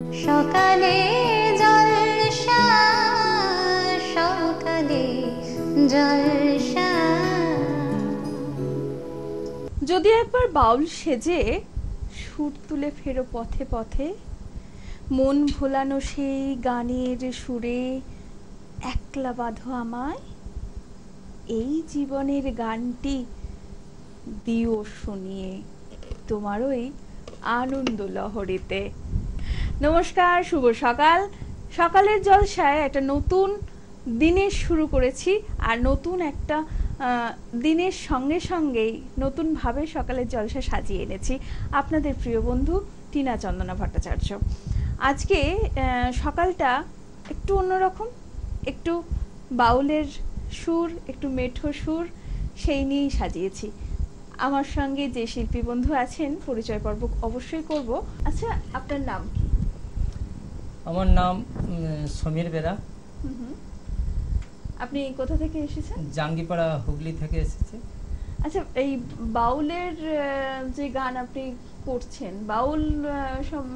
সকালে জলসা, সকালে জলসা। যদি একবার বাউল সেজে সুর তুলে ফেরো পথে পথে, মন ভোলানো সেই গানের সুরে একলা বাঁধো আমায়, এই জীবনের গানটি দিও শুনিয়ে তোমার ওই আনন্দ লহরীতে। নমস্কার, শুভ সকাল। সকালের জলসায় একটা নতুন দিনের শুরু করেছি, আর নতুন একটা দিনের সঙ্গে সঙ্গেই নতুনভাবে সকালের জলসা সাজিয়ে এনেছি আপনাদের প্রিয় বন্ধু টিনা চন্দনা ভট্টাচার্য। আজকে সকালটা একটু অন্যরকম, একটু বাউলের সুর, একটু মেঠো সুর, সেই নিয়েই সাজিয়েছি। আমার সঙ্গে যে শিল্পী বন্ধু আছেন পরিচয় পর্ব অবশ্যই করব। আচ্ছা, আপনার নাম কি? আমার নাম সমীর বেরা। আপনি কোথা থেকে এসেছেন? জাঙ্গিপাড়া, হুগলি থেকে এসেছে। আচ্ছা, এই বাউলের যে গান আপনি করছেন, বাউল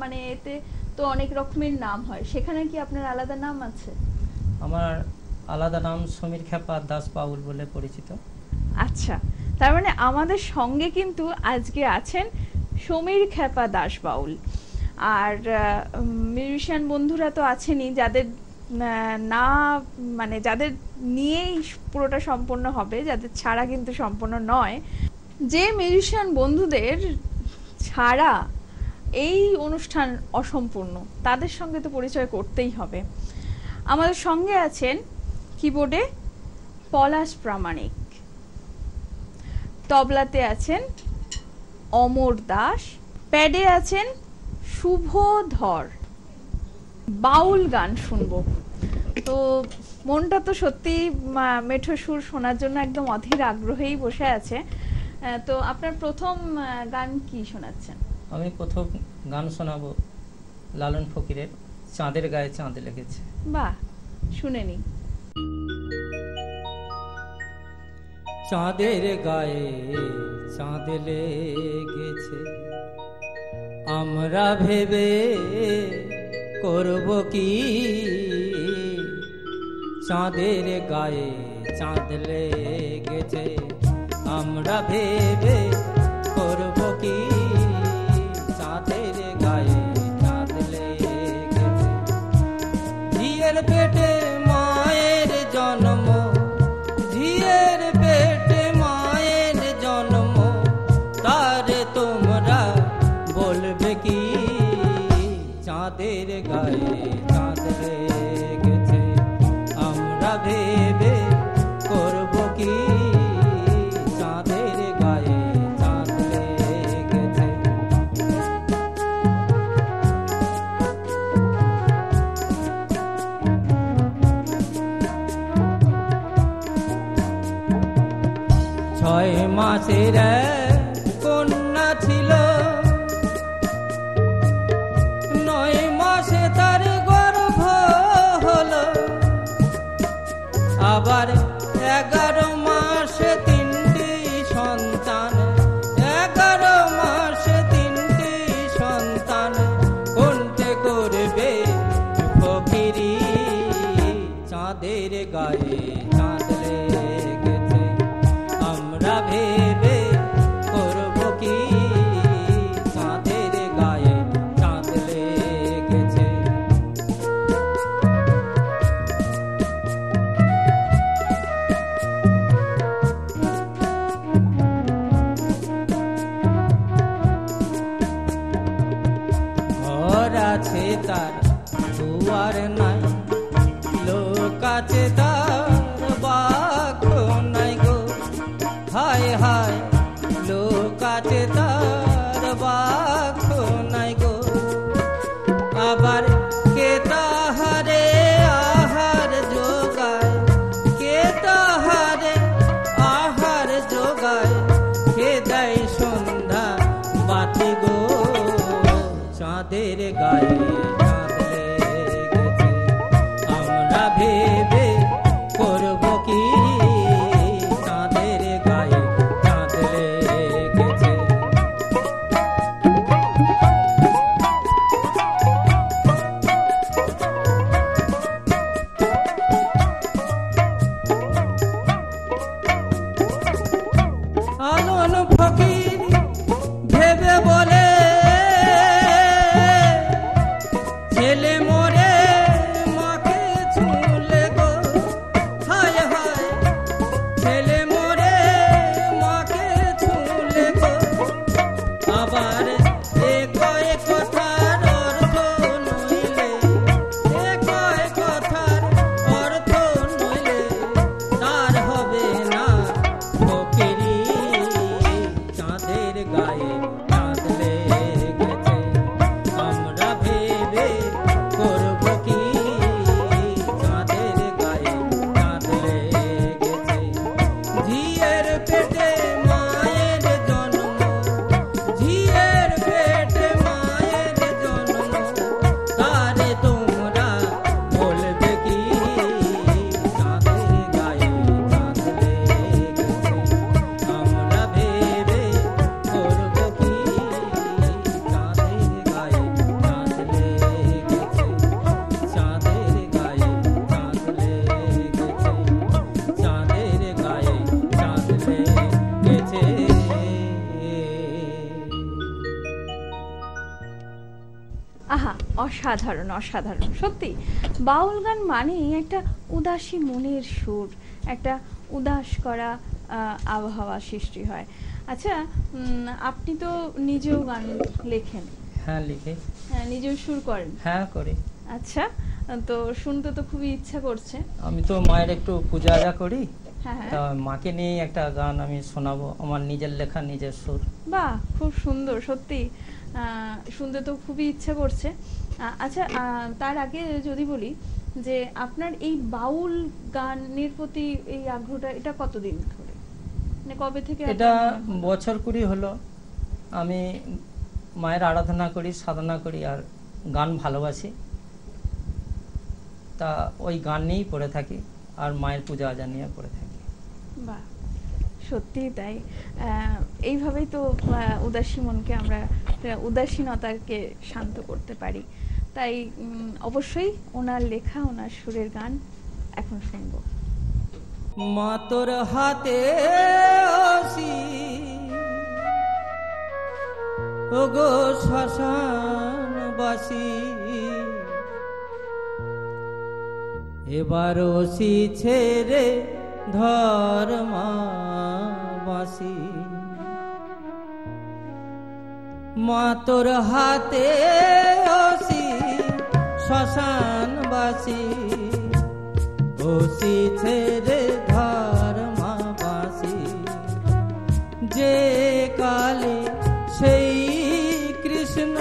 মানে এতে তো অনেক রকমের নাম হয়, সেখানে কি আপনার আলাদা নাম আছে? আমার আলাদা নাম সমীর খেপা দাস বাউল বলে পরিচিত। আচ্ছা, তার মানে আমাদের সঙ্গে কিন্তু আজকে আছেন সমীর খেপা দাস বাউল। আর মিউজিশিয়ান বন্ধুরা তো আছেনই, যাদের না মানে যাদের নিয়েই পুরোটা সম্পন্ন হবে, যাদের ছাড়া কিন্তু সম্পন্ন নয়। যে মিউজিশিয়ান বন্ধুদের ছাড়া এই অনুষ্ঠান অসম্পূর্ণ, তাদের সঙ্গে তো পরিচয় করতেই হবে। আমাদের সঙ্গে আছেন কিবোর্ডে পলাশ প্রামাণিক, তবলাতে আছেন অমর দাস, প্যাডে আছেন শুভ ধর। বাউল গান শুনবো, তো মনটা তো সত্যি মেঠো সুর শোনার জন্য একদম অধীর আগ্রহেই বসে আছে। তো আপনার প্রথম গান কি শোনাচ্ছেন? আমি প্রথম গান শোনাবো লালন ফকিরের চাঁদের গায়ে চাঁদ লেগেছে। বাহ, শুনে নি। চাঁদের গায়ে চাঁদ লেগেছে, আমরা ভেবে করব কি, চাঁদের গায়ে চাঁদ লেগেছে, আমরা ভেবে করব কি, চাঁদের গায়ে চাঁদ লেগেছে। ঝিয়ের পেটে মায়ের জন্ম, ঝিয়ের পেটে মায়ের জন্ম, তারে তোমরা বলবে কি, চাঁদের গায়ে চাঁদ লেগেছে, আমরা ভেবে করব কি, চাঁদের গায়ে চাঁদ লেগেছে। 6 মাসের কন্যা ছিল, 9 মাসে তার গর্ভ হলো, আবার 11 মাসে 3টি সন্তান, 11 মাসে 3টি সন্তান, কোনতে করবে ফকিরি, চাঁদের গায়ে চাঁদ লেগেছে, আমরা ভেবে করব কি, চাঁদের গায়ে চাঁদ লেগেছে। ঘর আছে তার দুয়ার নাই, লোক আছে তার বাক্য নাই গো, হায় হায় লোক আছে তার বাক্য নাই গো, আবার কে তাহারে আহার যোগায়, কে তাহারে আহার যোগায়, কে দেয় সন্ধ্যা বাতি গো, চাঁদের গায়ে চাঁদ লেগেছে, আমরা ভেবে করব কি, চাঁদের গায়ে চাঁদ লেগেছে। ছেলে মোরে মাকে ছুঁলে গো, হায় হায় ছেলে মোরে মাকে ছুঁলে গো, আবার এ কয় কথার অর্থ নইলে, এ কয় কথার অর্থ নইলে তার হবে না ফকিরি। চাঁদের গায়ে চাঁদ লেগেছে, আমরা ভেবে করব কি, চাঁদের গায়ে চাঁদ লেগেছে। ঝিয়ের পেটে মায়ের জন্ম, ঝিয়ের পেটে মায়ের জন্ম, তারে তোমরা বলবে কি, চাঁদের গায়ে চাঁদ লেগেছে, আমরা ভেবে করব কি, চাঁদের গায়ে চাঁদ লেগেছে, চাঁদের গায়ে চাঁদ লেগেছে, চাঁদের গায়ে চাঁদ লেগেছে। আহা, অসাধারণ অসাধারণ সত্যি। বাউল গান মানেই একটা উদাসী মনের সুর, একটা উদাস করা আবহাওয়া সৃষ্টি হয়। আচ্ছা, আপনি তো নিজেও গান লেখেন? হ্যাঁ লিখে, নিজেও সুর করেন? হ্যাঁ করি। আচ্ছা, তো শুনতে তো খুবই ইচ্ছা করছে। আমি তো মায়ের একটু পূজা আজা করি, হ্যাঁ হ্যাঁ, তা মাকে নিয়ে একটা গান আমি শোনাবো, আমার নিজের লেখা নিজের সুর। বাহ, খুব সুন্দর সত্যি, শুনতে তো খুবই ইচ্ছা করছে। আচ্ছা, তার আগে যদি বলি যে আপনার এই বাউল গানের প্রতি এই আগ্রহটা এটা কতদিন ধরে, মানে কবে থেকে? এটা বছর 20 হলো। আমি মায়ের আরাধনা করি, সাধনা করি, আর গান ভালোবাসি, তা ওই গান নিয়েই পড়ে থাকি, আর মায়ের পূজা আজা নিয়ে পড়ে থাকি। বাহ, সত্যি তাই। এইভাবেই তো উদাসী মনকে আমরা, উদাসীনতাকে শান্ত করতে পারি। তাই অবশ্যই ওনার লেখা, ওনার সুরের গান এখন শুনবো। মা তোর হাতে আসি ওগো শ্মশান বাসি, এবার ওসি ছেড়ে ধর্মা বাসি। মা তোর হাতে আসি শ্মশান বাসি, ওসি ছেড়ে ধর্মা বাসি। যে কালে সেই কৃষ্ণ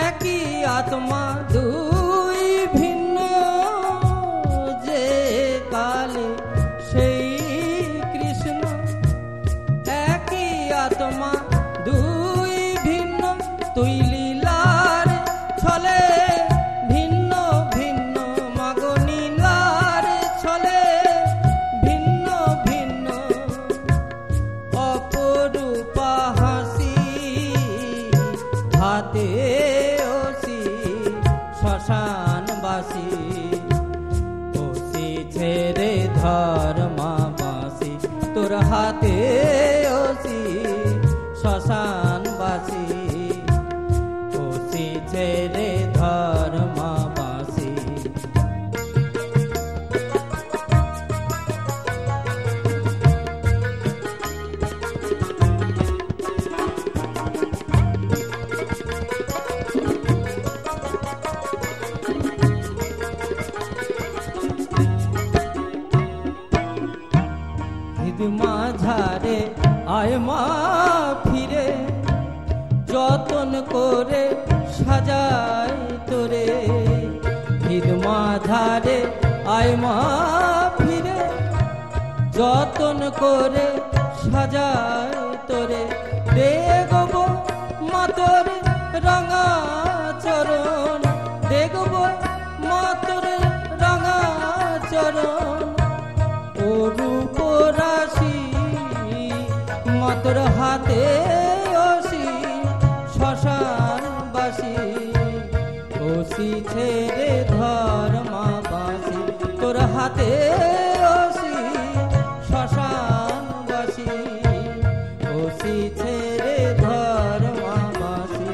একই আত্মা দুই ভিন্ন, যে কালে সেই কৃষ্ণ একই আত্মা দুই ভিন্ন, তুই লীলার ছলে ভিন্ন ভিন্ন, মাগো নীলার ছলে ভিন্ন ভিন্ন, অপরূপা হাসি হাতে ওসি শ্মশান বাসি, ওসি ছেড়ে ধর্মা বাসি। তোর হাতে ওসি শ্মশান বাসি, ওসি ছেড়ে ধর্মা বাসি। মাঝারে আয় মা ফিরে, যতন করে সাজাই তোরে। ঈদ মাঝারে আয় মা ফিরে, যতন করে সাজাই তোরে। দেখব মা তোর রঙা চরণ, দেখব মা তোর রঙা চরণ, ও রূপ রাশি মা তোর হাতে ওসি শ্মশান বাসি, ওসি ছেড়ে ধর্মা বাসি। তোর হাতে ওসি শ্মশান বাসি, ওসি ছেড়ে ধর্মা বাসি।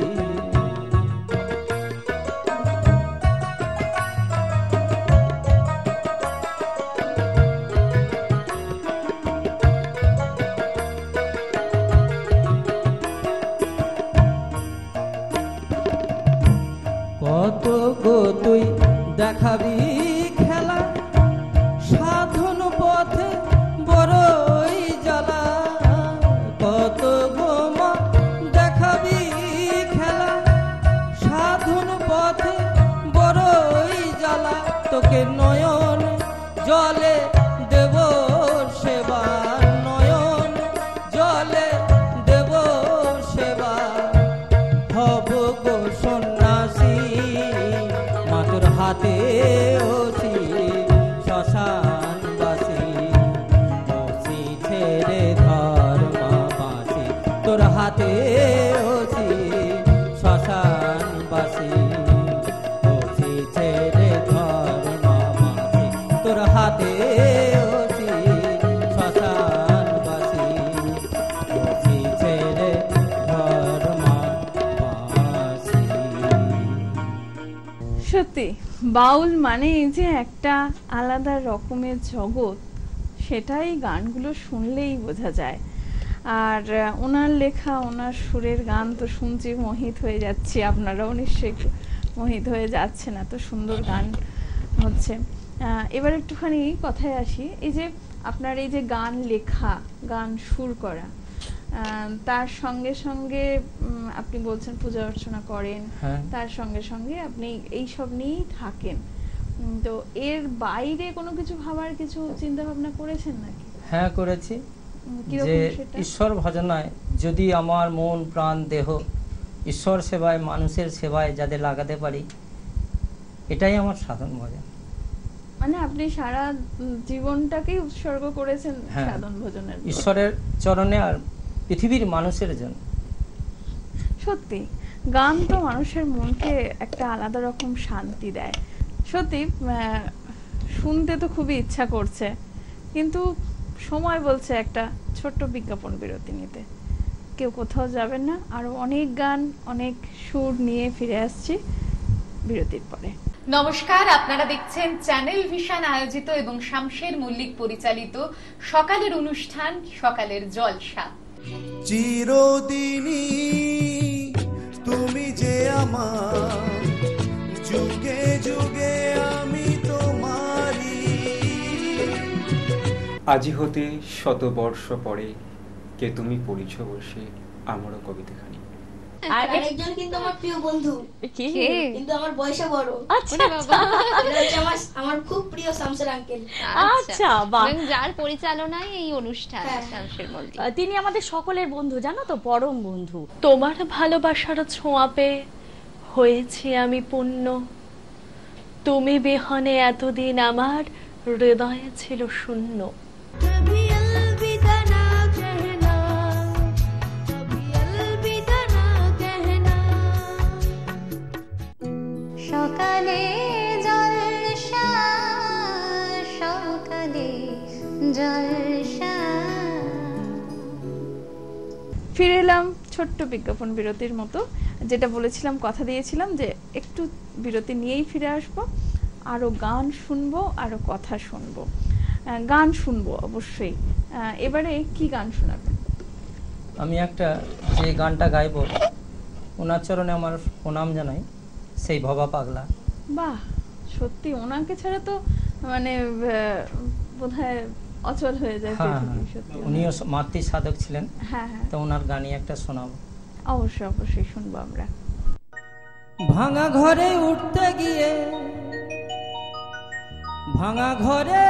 কত গো তুই দেখাবি খেলা, সাধন পথে বড়ই জ্বালা। কত গো মা দেখাবি খেলা, সাধন পথে বড়ই জ্বালা। তোকে নয়ন জলে দেব সেবা, নয়ন জলে দেব সেবা। হব গো সন্ন্যাসী মাতুর হাতে ওসি, শ্মশানবাসী ওসি ছেড়ে ধর্মবাসী। তোর হাতে ওসি শ্মশানবাসী, ওসি ছেড়ে ধর্মবাসী। তোর হাতে ওসি শ্মশানবাসী, ওসি ছেড়ে ধর্মবাসী। সত্যি বাউল মানে যে একটা আলাদা রকমের জগৎ, সেটাই গানগুলো শুনলেই বোঝা যায়। আর ওনার লেখা, ওনার সুরের গান তো শুনছি মোহিত হয়ে যাচ্ছি, আপনারাও নিশ্চয়ই মোহিত হয়ে যাচ্ছেন, এত সুন্দর গান হচ্ছে। এবার একটুখানি কথায় আসি, এই যে আপনার এই যে গান লেখা, গান সুর করা, তার সঙ্গে সঙ্গে আপনি বলছেন পূজা অর্চনা করেন, তার সঙ্গে সঙ্গে আপনি এই সব নিয়েই থাকেন, তো এর বাইরে কোনো কিছু ভাবার কিছু চিন্তা ভাবনা করেছেন নাকি? হ্যাঁ করেছি, যে ঈশ্বর ভজনায় যদি আমার মন প্রাণ দেহ ঈশ্বর সেবায়, মানুষের সেবায় যাদের লাগাতে পারি, এটাই আমার সাধন ভজন। মানে আপনি সারা জীবনটাকেই উৎসর্গ করেছেন সাধন ভজনের, ঈশ্বরের চরণে আর পৃথিবীর মানুষের জন্য। সত্যি গান তো মানুষের মনকে একটা আলাদা রকম শান্তি দেয়। সত্যি শুনতে তো খুবই ইচ্ছা করছে, কিন্তু সময় বলছে একটা ছোট্ট বিজ্ঞাপন বিরতি নিতে। কেউ কোথাও যাবেন না, আরো অনেক গান, অনেক সুর নিয়ে ফিরে আসছি বিরতির পরে। নমস্কার, আপনারা দেখছেন চ্যানেল ভিশন আয়োজিত এবং শামশের মল্লিক পরিচালিত সকালের অনুষ্ঠান সকালের জলসা। চিরদিনই তুমি যে আমার, যুগে যুগে আমি তোমারি। আজি হতে শত বর্ষ পরে কে তুমি পড়িছ বসে আমারও কবিতাখানি। আর একজন কিন্তু আমার প্রিয় বন্ধু, কিন্তু আমার বয়সে বড়। আচ্ছা আমার খুব প্রিয় শামসের আঙ্কেল। আচ্ছা, বাহ, যার পরিচালনায় এই অনুষ্ঠান শামসের মল্লিক, তিনি আমাদের সকলের বন্ধু, জানো তো, পরম বন্ধু। তোমার ভালোবাসার ছোঁয়া পেয়ে হয়েছি আমি পূর্ণ, তুমি বিহনে এতদিন আমার হৃদয়ে ছিল শূন্য। সকালে জলসা, সকালে জলসা। ফিরে এলাম ছোট্ট বিজ্ঞাপন বিরতির মতো। যেটা বলেছিলাম, কথা দিয়েছিলাম যে একটু বিরতি নিয়েই ফিরে আসবো, আরো গান শুনবো, আরো কথা শুনবো। গান শুনবো অবশ্যই। এবারে কি গান শোনাবেন? আমি একটা যে গানটা গাইবো ওনার চরণে আমার প্রণাম জানাই, সেই ভবা পাগলা। বাহ, সত্যি ওনাকে ছাড়া তো মানে বোধহয় অচল হয়ে যায় পৃথিবী। সত্যি উনিও মাতৃ সাধক ছিলেন। হ্যাঁ হ্যাঁ, তো ওনার গানই একটা শোনাবো। অবশ্যই অবশ্যই শুনবো আমরা। ভাঙা ঘরে উঠতে গিয়ে, ভাঙা ঘরে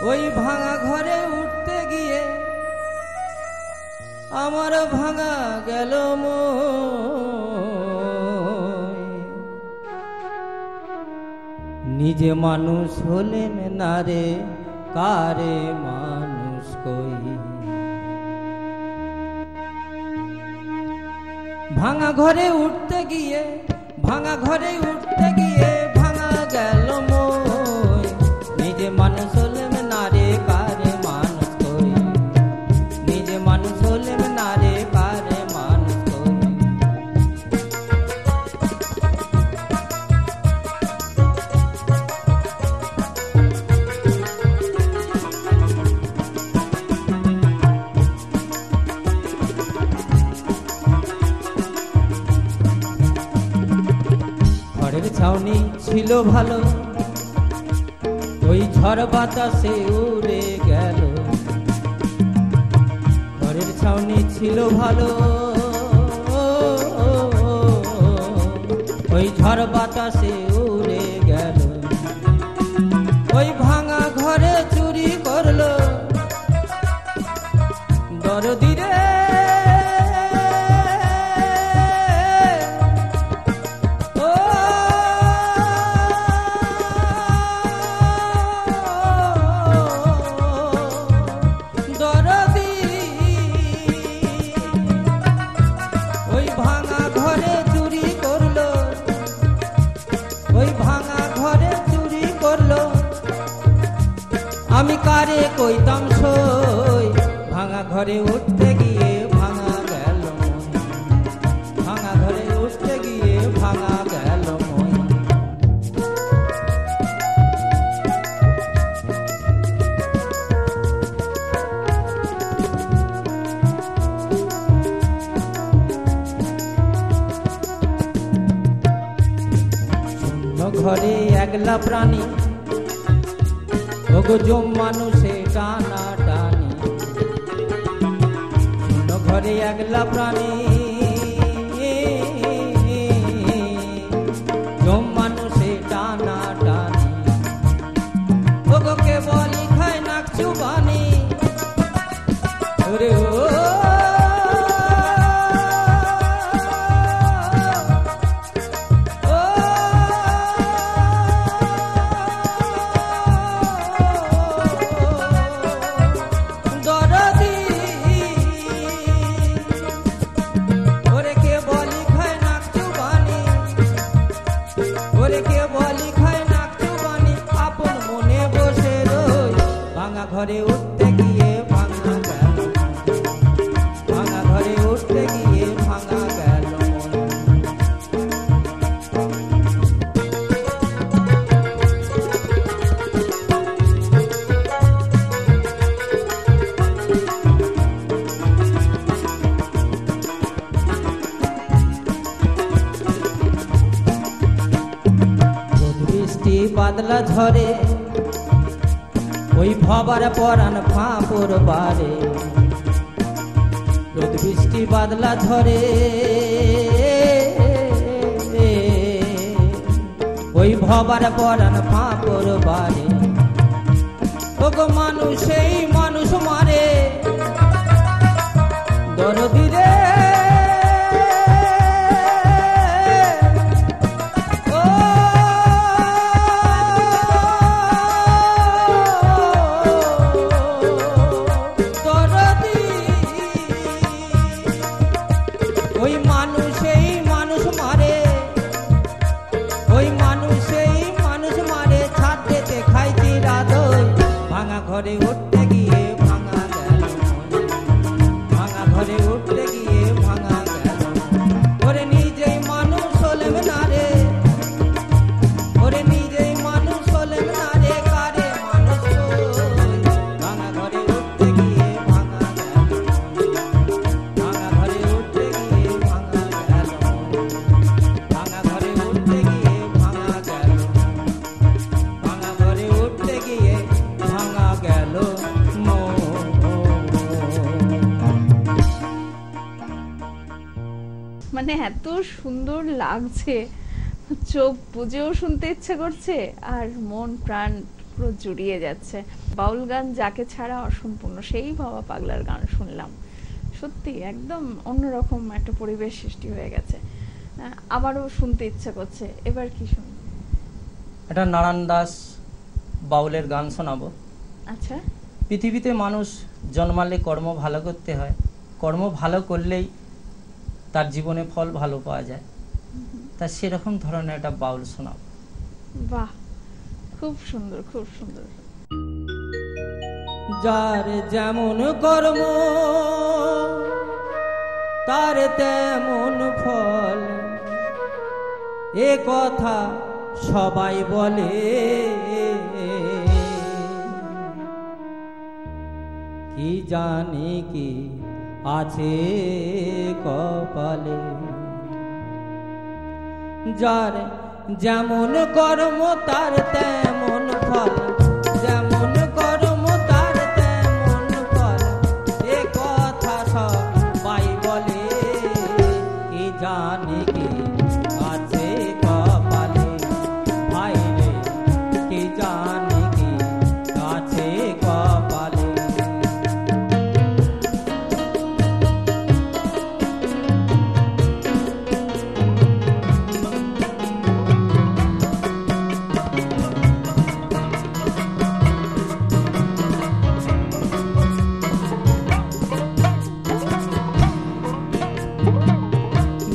ওই ভাঙা ঘরে উঠতে গিয়ে আমার ভাঙা গেল নিজে মানুষ হলেন না রে, কারে মানুষ কই। ভাঙা ঘরে উঠতে গিয়ে, ভাঙা ঘরে উঠতে গিয়ে ভাঙা গেল মই, নিজে মানুষ হলেন না রে, কারে মানুষ কই। নিজে মানুষ হলেন না রে, কারে মানুষ কই। ছিল ভালো, ওই ঝড় বাতাসে উড়ে গেল। ঘরের ছাউনি ছিল ভালো, ওই ঝড় বাতাসে উড়ে গেল। ওই ভাঙা ঘরে চুরি করলো দরদি রে, আমি কারে কইতাম সই, ভাঙা ঘরে উঠতে গিয়ে ভাঙা গেল মন, ভাঙা ঘরে উঠতে গিয়ে ভাঙা গেল মন। শূন্য ঘরে একলা প্রাণী, ওগো জম মানুষে টানা টানি। শূন্য ঘরে একলা প্রাণী, জম মানুষে টানা টানি। ওগো কে বলি খায় নাক চুবানি, ওরে ও ঘরে উঠতে গিয়ে ভাঙা গেল, ভাঙা ঘরে উঠতে গিয়ে ভাঙা গেল। বৃষ্টি বাদলা ঝরে, ওই ভবার পরাণ ফাঁপর বারে। রোদ বৃষ্টি বাদলা ঝরে, ওই ভবার পরাণ ফাঁপর বারে। ওগো মানুষ সেই মানুষ মারে দরদি রে, ঘরে উঠতে গিয়ে ভাঙা গেল, ভাঙা ঘরে উঠতে গিয়ে ভাঙা গেল। ওরে নিজেই মানুষ হলেম না রে, ওরে নিজেই মানুষ হলেম না রে, কারে মানুষ ভাঙা ঘরে উঠতে গিয়ে ভাঙা গেল, ভাঙা ঘরে উঠতে গিয়ে ভাঙা গেল, ভাঙা ঘরে উঠতে গিয়ে ভাঙা গেল, ভাঙা ঘরে উঠতে গিয়ে ভাঙা গেল। মানে এত সুন্দর লাগছে, চোখ বুঝেও শুনতে ইচ্ছে করছে আর মন প্রাণ পুরো জুড়িয়ে যাচ্ছে। বাউল গান যাকে ছাড়া অসম্পূর্ণ, সেই বাবা পাগলার গান শুনলাম, সত্যি একদম অন্যরকম একটা পরিবেশ সৃষ্টি হয়ে গেছে, আবারও শুনতে ইচ্ছে করছে। এবার কি শুনবো? এটা নারায়ণ দাস বাউলের গান শোনাবো। আচ্ছা। পৃথিবীতে মানুষ জন্মালে কর্ম ভালো করতে হয়, কর্ম ভালো করলেই তার জীবনে ফল ভালো পাওয়া যায়, তা সেরকম ধরনের একটা বাউল শোনাবো। বাহ, খুব সুন্দর, খুব সুন্দর। যার যেমন কর্ম তার তেমন ফল, এ কথা সবাই বলে, কি জানি কি আছে কপালে। যার যেমন কর্ম তার তেমন ফল, যেমন কর্ম তার তেমন ফল, এ কথা সবাই বলে, কি জানে কি আছে কপালে, ভাই রে কি জানে কি আছে কপালে।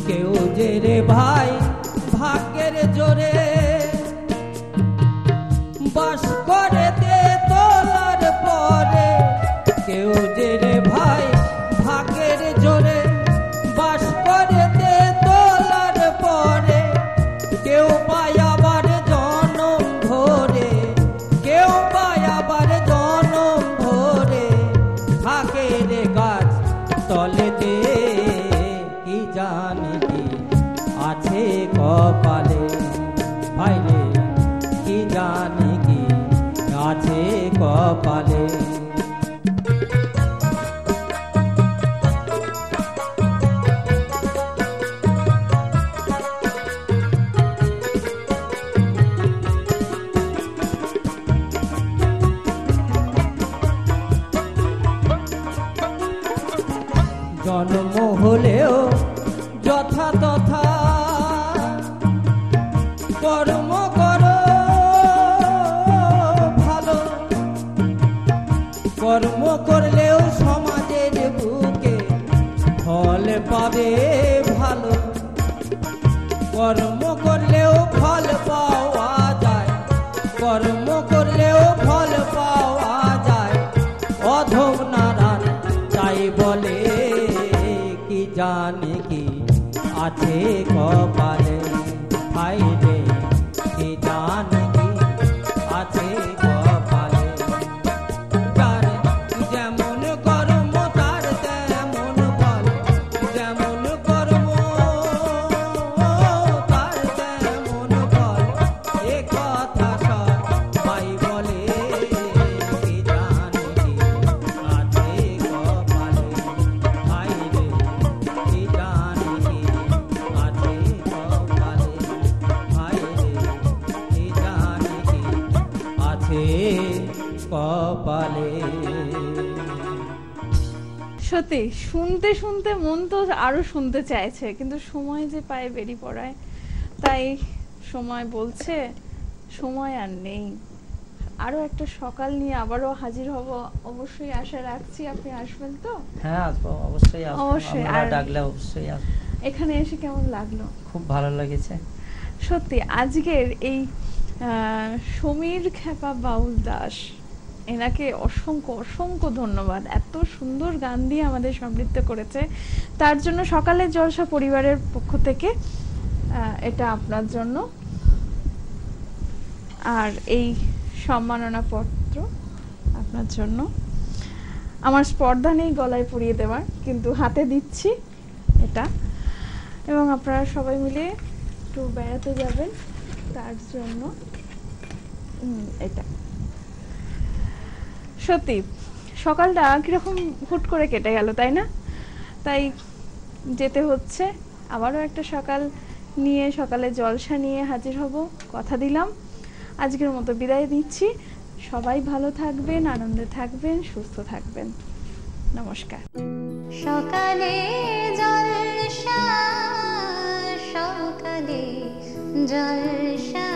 কেউ যে রে ভাই ভাগ্যের জোরে বাস করে তোলার পরে, কেউ যে রে ভাই ভাগ্যের জোরে বাস করে তোলার পরে, কেউ পায় আবার জনম ধরে, কেউ পায় আবার জনম ধরে, থাকে রে গাছ তলেতে, কি জানি কি আছে কপালে, ভাই রে কি জানি কি আছে কপালে। জন্ম হলেও যথা তথা কর্ম করো ভালো, কর্ম করলেও সমাজের বুকে ফল পাবে ভালো, কর্ম করলেও ফল পাওয়া যায়, কর্ম করলেও ফল পাওয়া যায়, অধম নারায়ণ তাই বলে, কি জানি কি আছে কপালে, ভাই রে কি জানি কি আছে কপালে। যার যেমন কর্ম তার তেমন ফল, যেমন কর্ম তার তেমন ফল, এ কথা সবাই বলে, কি জানি কি আছে কপালে, ভাই রে কি জানি কি আছে কপালে, ভাই রে কি জানি কি আছে কপালে। সত্যি শুনতে শুনতে মন তো আরো শুনতে চাইছে, কিন্তু সময় যে পায়ে বেরিয়ে পড়ায়, তাই সময় বলছে সময় আর নেই। আরো একটা সকাল নিয়ে আবারও হাজির হব, অবশ্যই আশা রাখছি আপনি আসবেন তো। হ্যাঁ আসবো, অবশ্যই আসবো, অবশ্যই। আপনারা আর ডাকলে অবশ্যই আসবো। এখানে এসে কেমন লাগলো? খুব ভালো লেগেছে সত্যি। আজকের এই সমীর খেপা বাউল দাস, এনাকে অসংখ্য অসংখ্য ধন্যবাদ, এত সুন্দর গান দিয়ে আমাদের সমৃদ্ধ করেছে, তার জন্য সকালের জলসা পরিবারের পক্ষ থেকে এটা আপনার জন্য, আর এই সম্মাননা পত্র আপনার জন্য। আমার স্পর্ধা নেই গলায় পরিয়ে দেওয়ার, কিন্তু হাতে দিচ্ছি এটা, এবং আপনারা সবাই মিলে একটু বেড়াতে যাবেন তার জন্য এটা। সত্যি সকালটা কিরকম হুট করে কেটে গেল, তাই না? তাই যেতে হচ্ছে, আবারও একটা সকাল নিয়ে, সকালে জলসা নিয়ে হাজির হব, কথা দিলাম। আজকের মতো বিদায় নিচ্ছি, সবাই ভালো থাকবেন, আনন্দে থাকবেন, সুস্থ থাকবেন। নমস্কার। সকালে জলসা, সকালে জলসা।